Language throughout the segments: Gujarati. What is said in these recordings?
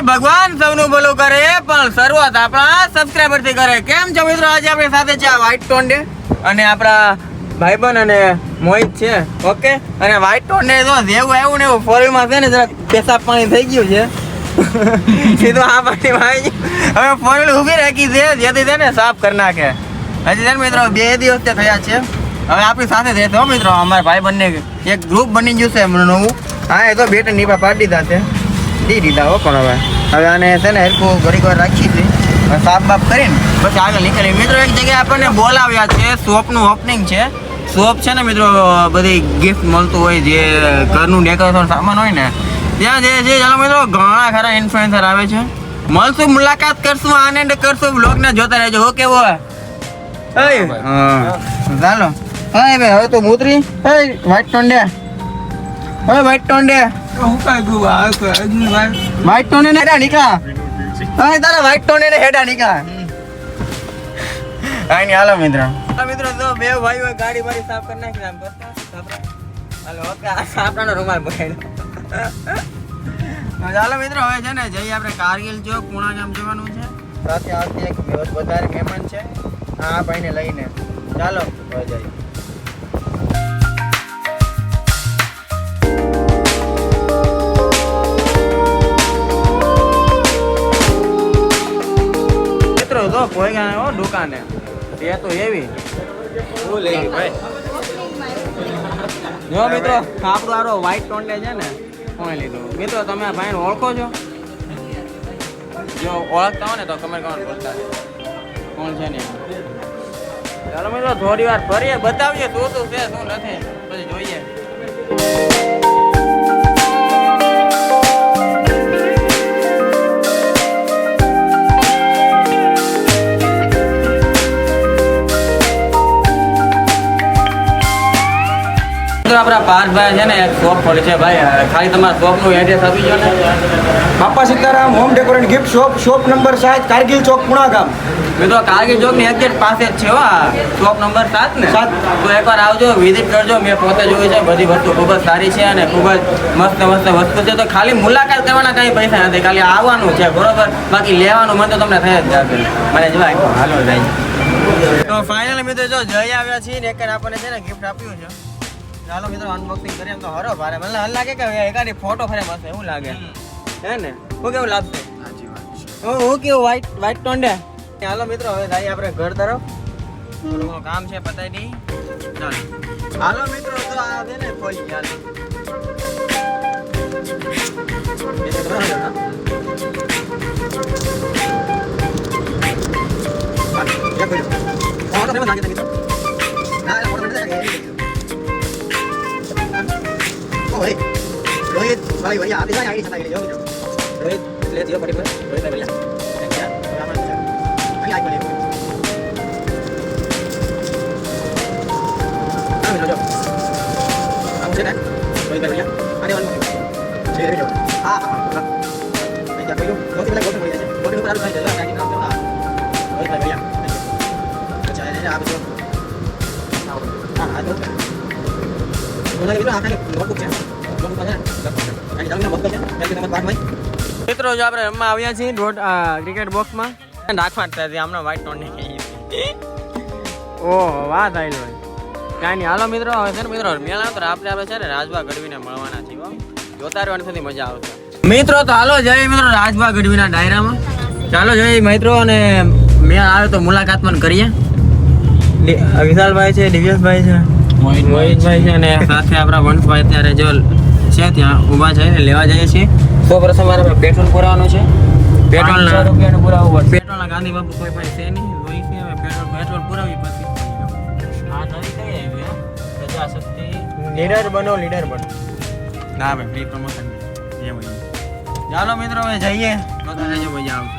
ભગવાન સૌનું ભલું કરે પણ શરૂઆત આપણા સબસ્ક્રાઇબર થી કરે. કેમ છો મિત્રો? આજે આપણી સાથે છે વ્હાઈટ ટોન્ડે અને આપણા ભાઈબંધ અને મોહિત છે. ઓકે, અને વ્હાઈટ ટોન્ડે જો જેવું આવ્યું ને એવું ફોરવીલમાં છે ને જરા પેશાબ પાણી થઈ ગયું છે. સીધું આ પાણીમાં આવી ગયું. હવે ફોરવીલ ઊભી રાખી છે જેથી છે ને સાફ કરી નાખે. હજી છે ને મિત્રો 2 દિવસ થયા છે. હવે આપણી સાથે રહેતો મિત્રો અમારા ભાઈબંધને એક ગ્રુપ બની ગયું છે નવું. હા, એ તો 2 ટન નીપા પાડી દીધા છે, દીધા હો. પણ હવે આને છે ને હરખું ઘડીક વાર રાખી હતી, સાફ બાફ કરીને પછી આગળ નીકળી. મિત્રો એક જગ્યાએ આપણને બોલાવ્યા છે, શોપનું ઓપનિંગ છે. શોપ છે ને મિત્રો બધી ગિફ્ટ મળતું હોય, જે ઘરનું ડેકોરેશન સામાન હોય ને ત્યાં જે છે. ચાલો મિત્રો ઘણા ખરા ઇન્ફ્લુએન્સર આવે છે, મળશું, મુલાકાત કરશું, આનંદ કરશું. બ્લોગને જોતા રહેજો. ઓકે વો ચાલો. હા ભાઈ હવે તો મુતરી. વ્હાઈટ ટોન્ડે, હવે વ્હાઈટ ટોન્ડે વ્હાઈટ ટોન્ડે ને હેડા નીકળા. હા તારા વ્હાઈટ ટોન્ડે ને હેડા નીકળા. કાઈ નહીં, હાલો મિત્રો. મિત્રો તો 2 ભાઈઓ ગાડી મારી સાફ કરી નાખી. આમ કરતા હાલો. ઓકે, આ સાફરાનો રૂમાલ બગાડ્યો. ચાલો મિત્રો હવે છે ને જઈએ આપણે કારગિલ ચોક પૂણા ગામ જવાનું છે. સાથે આવતી એક વધારે મહેમાન છે આ ભાઈને લઈને. ચાલો હવે જઈએ. તો કોઈ ગયા હો દુકાને તે તો એવી ભાઈ. જો મિત્રો આપણું આરો વ્હાઈટ ટોન્ડે છે ને કોણે લીધું. મિત્રો તમે આ ભાઈને ઓળખો છો? જો ઓળખતા હો ને તો કમેન્ટ કરવાનું બોલતા કોણ છે ને. ચાલો મિત્રો થોડી વાર ફરીએ, બતાવીએ શું શું છે શું નથી, પછી જોઈએ. આપણા પાર્થભાઈ છે ને એક શોપ ખોલી છે. ભાઈ ખાલી તમારા શોપનું એડ્રેસ આપી દો ને. Bapa Sitaram home decoration gift shop, shop number 7, Kargil Chowk, Punagam. મિત્રો કારગિલ ચોકની એક્ઝેક્ટ પાસે જ છે હો આ શોપ નંબર 7 ને. તો એકવાર આવજો, વિઝિટ કરજો. મેં પોતે જોઈ છે, બધી વસ્તુ ખૂબ જ સારી છે અને ખૂબ જ મસ્ત વસ્તુ છે. તો ખાલી મુલાકાત કરવાના કંઈ પૈસા નથી, ખાલી આવવાનું છે, બરોબર. બાકી લેવાનું મન તો તમને થઈ જ જશે. મને જોવાય હાલો જાય. તો ફાઇનલ મિત્રો જો જઈ આવ્યા છીએ ને, એક આપણને છે ને ગિફ્ટ આપ્યું છે. ચાલો મિત્રો અનબોક્સિંગ કરીએ. એમ તો હરો ભારે મને લાગે કે એકાદી ફોટો ફ્રેમ હશે એવું લાગે હે ને. હું કેવું લાગશે? હું કેવું વ્હાઈટ ટોન્ડે. ચાલો મિત્રો હવે જઈએ આપણે ઘર તરફ. થોડું કામ છે પતાવી દઈ. ચાલો હાલો મિત્રો તો આ છે ને ખોલી ચાલો. रोहित भाई भैया आप इधर आईडी छटा के ले जाओ. रोहित ले जियो पड़ी पर रोहित भाई भैया क्या रामन भैया अभी आई बोले हां मिलो जाओ. आप से ना रोहित भाई भैया आने वाले छे रे जाओ. हां हां मैं क्या करूं रोहित भाई बहुत बोल रहे थे रोहित ऊपर आ जाओ. क्या नाम है रोहित भाई भैया. अच्छा है आप जो हां आ जाओ. बोला कि आके नोटबुक છે. મિત્રો જો આપણે રમવા આવ્યા છીએ ક્રિકેટ બોક્સમાં રાખવા જ હમણાં વ્હાઈટ ટોન્ડે. ઓહો વાહ થાય ભાઈ. કાંઈ નહીં, હાલો મિત્રો હવે છે ને મિત્રો મેળા તો આપણે છે ને રાજભા ગઢવીને મળવાના છીએ. જોતા રહેવાની સુધી મજા આવશે મિત્રો. તો હાલો જઈએ મિત્રો રાજભા ગઢવીના ડાયરામાં. ચાલો જઈએ મિત્રો અને મેળ આવે તો મુલાકાત પણ કરીએ. વિશાલભાઈ છે, દિવ્યેશભાઈ છે, મોહિતભાઈ છે અને સાથે આપણા વંશભાઈ અત્યારે જો છે ત્યાં ઊભા છે, લેવા જઈએ છીએ. તો પ્રથમ મારે પેટ્રોલ પુરાવાનું છે. પેટ્રોલના રૂપિયાનું પુરાવવું. પેટ્રોલના ગાંધી બાપુ કોઈ પાસે છે નહીં, હોય છે. હવે પેટ્રોલ પુરાવી પછી આ નવી કઈ આવી પ્રજાશક્તિ લીડર બનો. ના ભાઈ ફ્રી પ્રમોશન જે હોય. ચાલો મિત્રો હવે જઈએ, બધા રહેજો, મજા આવશે.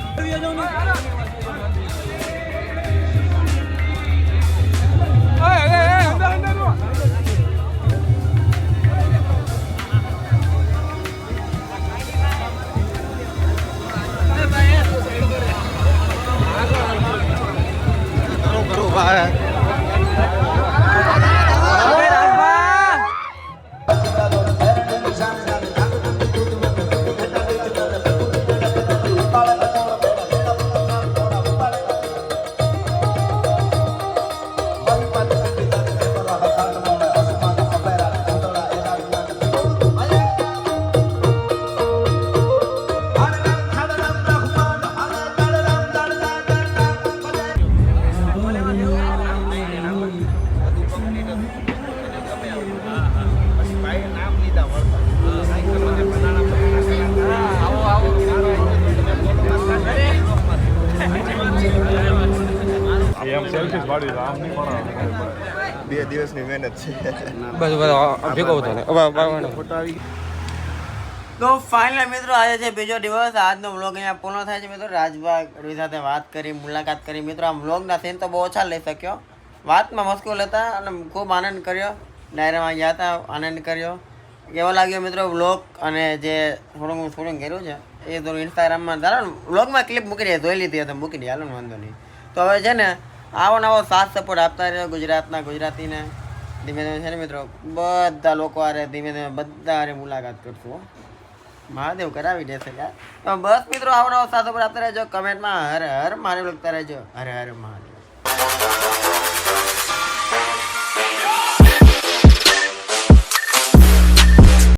2 દિવસની મહેનત છે. બસ ભેગો હતો ને તો ફાઇનલ મિત્રો આજે છે બીજો દિવસ. આજનો વ્લોગ અહીંયા પૂર્ણ થાય છે મિત્રો. રાજભાઈ સાથે વાત કરી, મુલાકાત કરી મિત્રો. આ વ્લોગના સીન તો બહુ ઓછા લઈ શક્યો, વાતમાં મસ્કુલ હતા અને ખૂબ આનંદ કર્યો. ડાયરામાં ગયા હતા, આનંદ કર્યો. કેવો લાગ્યો મિત્રો વ્લોગ? અને જે થોડું હું શૂટિંગ કર્યું છે એ થોડું ઇન્સ્ટાગ્રામમાં ચાલો ને વ્લોગમાં ક્લિપ મૂકી દઈએ, જોઈ લીધી હતી, મૂકી દઈએ, હાલો ને વાંધો નહીં. તો હવે છે ને આવો નવો સાથ સપોર્ટ આપતા રહ્યો ગુજરાતના ગુજરાતીને. ધીમે ધીમે છે ને મિત્રો બધા લોકો આરે ધીમે ધીમે બધા આરે મુલાકાત કરશું હો. મહાદેવ કરાવી દેશે યાર. તો બસ મિત્રો આવો નવો સાથ સપોર્ટ આપતા રહેજો. કમેન્ટમાં હર હર મહાદેવ લખતા રહેજો. હર હર મહાદેવ.